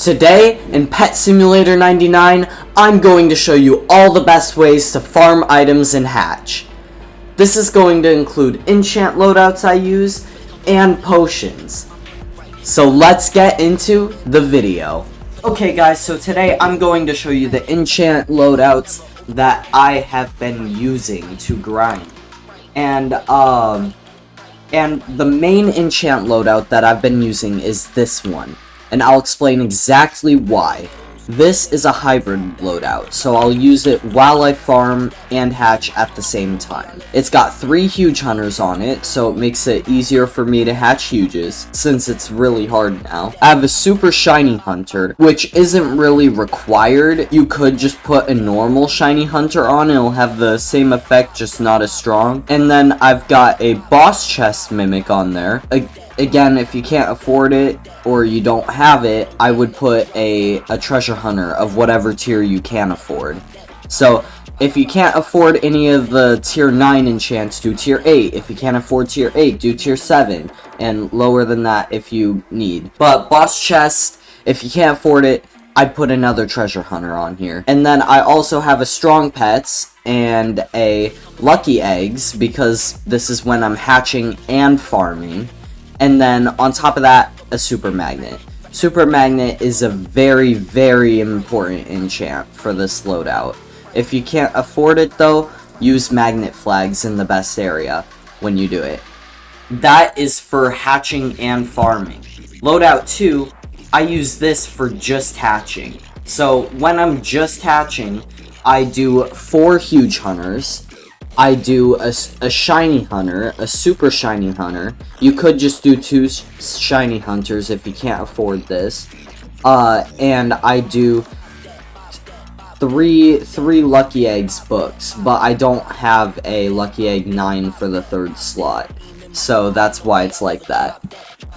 Today, in Pet Simulator 99, I'm going to show you all the best ways to farm items in Hatch. This is going to include enchant loadouts I use, and potions. So let's get into the video. Okay guys, so today I'm going to show you the enchant loadouts that I have been using to grind. And the main enchant loadout that I've been using is this one. And I'll explain exactly why. This is a hybrid loadout, so I'll use it while I farm and hatch at the same time. It's got 3 huge hunters on it, so it makes it easier for me to hatch huges, since it's really hard now. I have a super shiny hunter, which isn't really required. You could just put a normal shiny hunter on, and it'll have the same effect, just not as strong. And then I've got a boss chest mimic on there. Again, if you can't afford it, or you don't have it, I would put a treasure hunter of whatever tier you can afford. So, if you can't afford any of the tier 9 enchants, do tier 8. If you can't afford tier 8, do tier 7. And lower than that if you need. But boss chest, if you can't afford it, I'd put another treasure hunter on here. And then I also have a strong pets and a lucky eggs, because this is when I'm hatching and farming. And then, on top of that, a super magnet. Super magnet is a very, very important enchant for this loadout. If you can't afford it though, use magnet flags in the best area when you do it. That is for hatching and farming. Loadout 2, I use this for just hatching. So, when I'm just hatching, I do 4 huge hunters. I do a shiny hunter, a super shiny hunter. You could just do 2 shiny hunters if you can't afford this. And I do three lucky eggs books, but I don't have a lucky egg 9 for the 3rd slot. So that's why it's like that.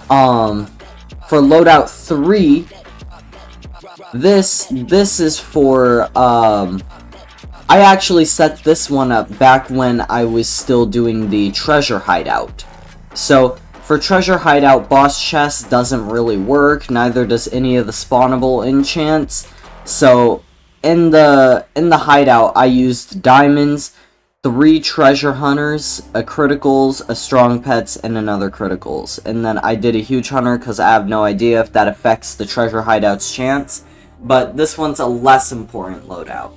For loadout 3, this is for, I actually set this one up back when I was still doing the treasure hideout. So, for treasure hideout, boss chest doesn't really work, neither does any of the spawnable enchants. So, in the hideout, I used diamonds, 3 treasure hunters, a criticals, a strong pets, and another criticals. And then I did a huge hunter because I have no idea if that affects the treasure hideout's chance. But this one's a less important loadout.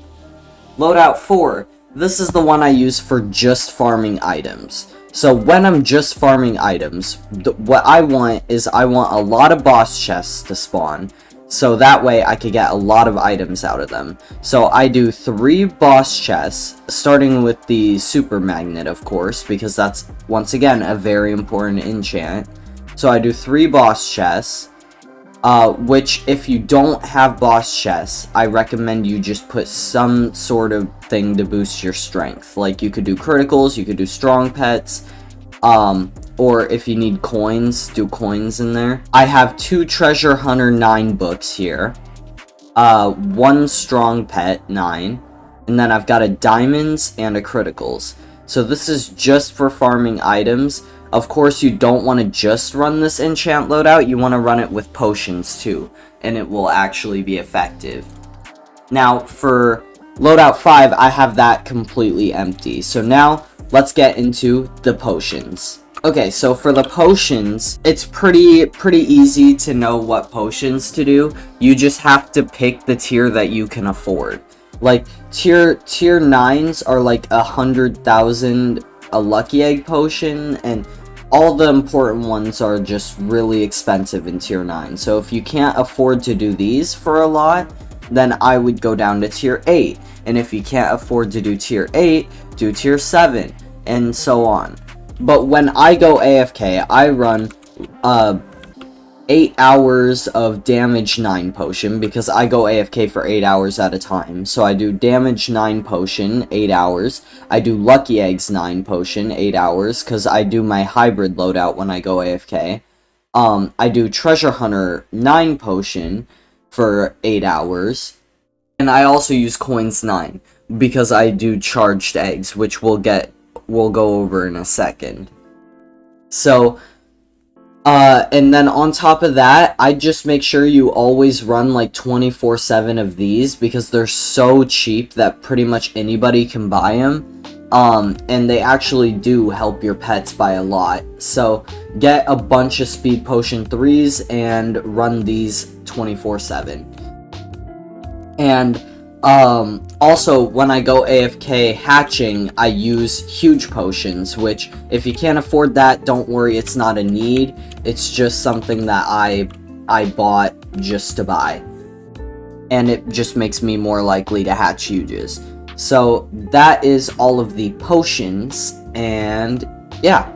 Loadout 4, this is the one I use for just farming items. So when I'm just farming items, what I want is I want a lot of boss chests to spawn. So that way I could get a lot of items out of them. So I do 3 boss chests, starting with the super magnet of course, because that's once again a very important enchant. So I do 3 boss chests. Which, if you don't have boss chests, I recommend you just put some sort of thing to boost your strength. Like, you could do criticals, you could do strong pets, or if you need coins, do coins in there. I have 2 treasure hunter 9 books here, 1 strong pet 9, and then I've got a diamonds and a criticals. So this is just for farming items. Of course, you don't want to just run this enchant loadout, you want to run it with potions too, and it will actually be effective. Now, for loadout 5, I have that completely empty. So now, let's get into the potions. Okay, so for the potions, it's pretty easy to know what potions to do. You just have to pick the tier that you can afford. Like, tier 9s are like 100,000 a lucky egg potion, and all the important ones are just really expensive in tier 9. So if you can't afford to do these for a lot, then I would go down to tier 8. And if you can't afford to do tier 8, do tier 7, and so on. But when I go AFK, I run 8 hours of damage 9 potion, because I go AFK for 8 hours at a time. So I do damage 9 potion, 8 hours. I do lucky eggs 9 potion, 8 hours, because I do my hybrid loadout when I go AFK. I do treasure hunter 9 potion for 8 hours. And I also use coins 9, because I do charged eggs, which we'll go over in a second. So And then on top of that, I just make sure you always run like 24/7 of these because they're so cheap that pretty much anybody can buy them. And they actually do help your pets by a lot. So get a bunch of Speed Potion 3s and run these 24/7. And also, when I go AFK hatching, I use huge potions, which, if you can't afford that, don't worry, it's not a need. It's just something that I bought just to buy. And it just makes me more likely to hatch huges. So, that is all of the potions, and yeah.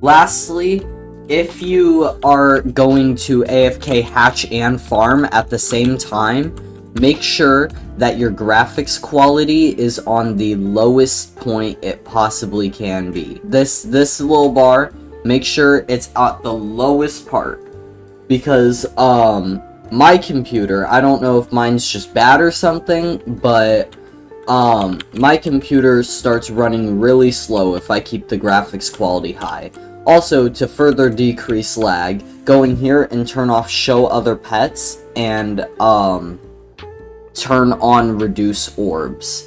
Lastly, if you are going to AFK hatch and farm at the same time, make sure that your graphics quality is on the lowest point it possibly can be. This little bar, make sure it's at the lowest part. Because, my computer, I don't know if mine's just bad or something, but, my computer starts running really slow if I keep the graphics quality high. Also, to further decrease lag, go in here and turn off Show Other Pets, and, turn on Reduce Orbs.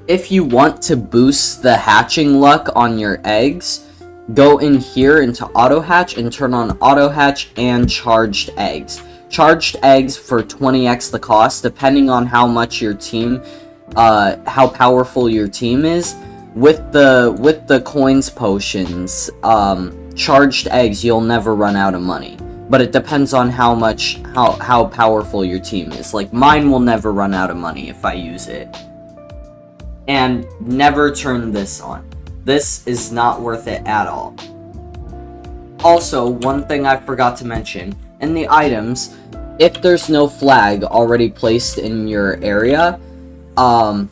If you want to boost the hatching luck on your eggs, go in here into Auto Hatch and turn on Auto Hatch and Charged Eggs. Charged eggs for 20x the cost, depending on how much your team, how powerful your team is. With the coins potions, charged eggs, you'll never run out of money. But it depends on how powerful your team is. Like, mine will never run out of money if I use it. And never turn this on. This is not worth it at all. Also, one thing I forgot to mention, in the items, if there's no flag already placed in your area, and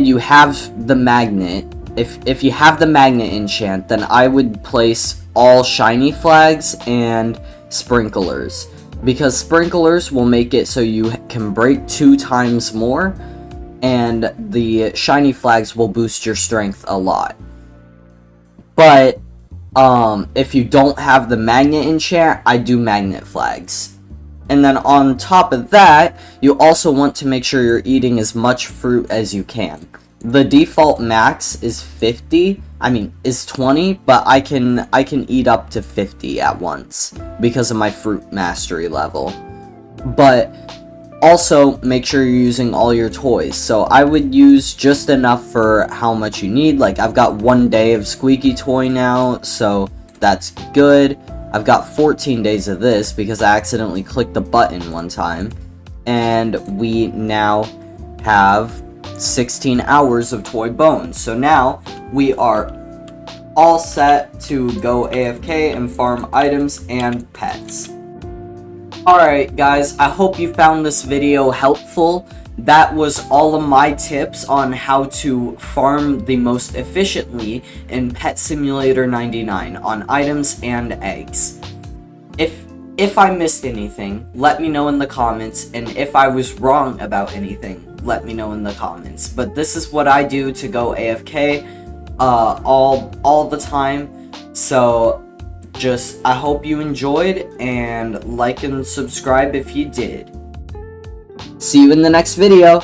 you have the magnet, if you have the magnet enchant, then I would place all shiny flags and sprinklers, because sprinklers will make it so you can break 2 times more, and the shiny flags will boost your strength a lot. But if you don't have the magnet enchant, I do magnet flags. And then on top of that, you also want to make sure you're eating as much fruit as you can. The default max is 50, is 20, but I can eat up to 50 at once because of my fruit mastery level. But also make sure you're using all your toys. So I would use just enough for how much you need. Like, I've got 1 day of Squeaky Toy now, so that's good. I've got 14 days of this because I accidentally clicked the button one time. And we now have 16 hours of Toy Bones. So now we are all set to go AFK and farm items and pets. Alright guys, I hope you found this video helpful. That was all of my tips on how to farm the most efficiently in Pet Simulator 99 on items and eggs. If I missed anything, let me know in the comments, and if I was wrong about anything, let me know in the comments. But this is what I do to go AFK all the time. So I hope you enjoyed, and like and subscribe if you did. See you in the next video.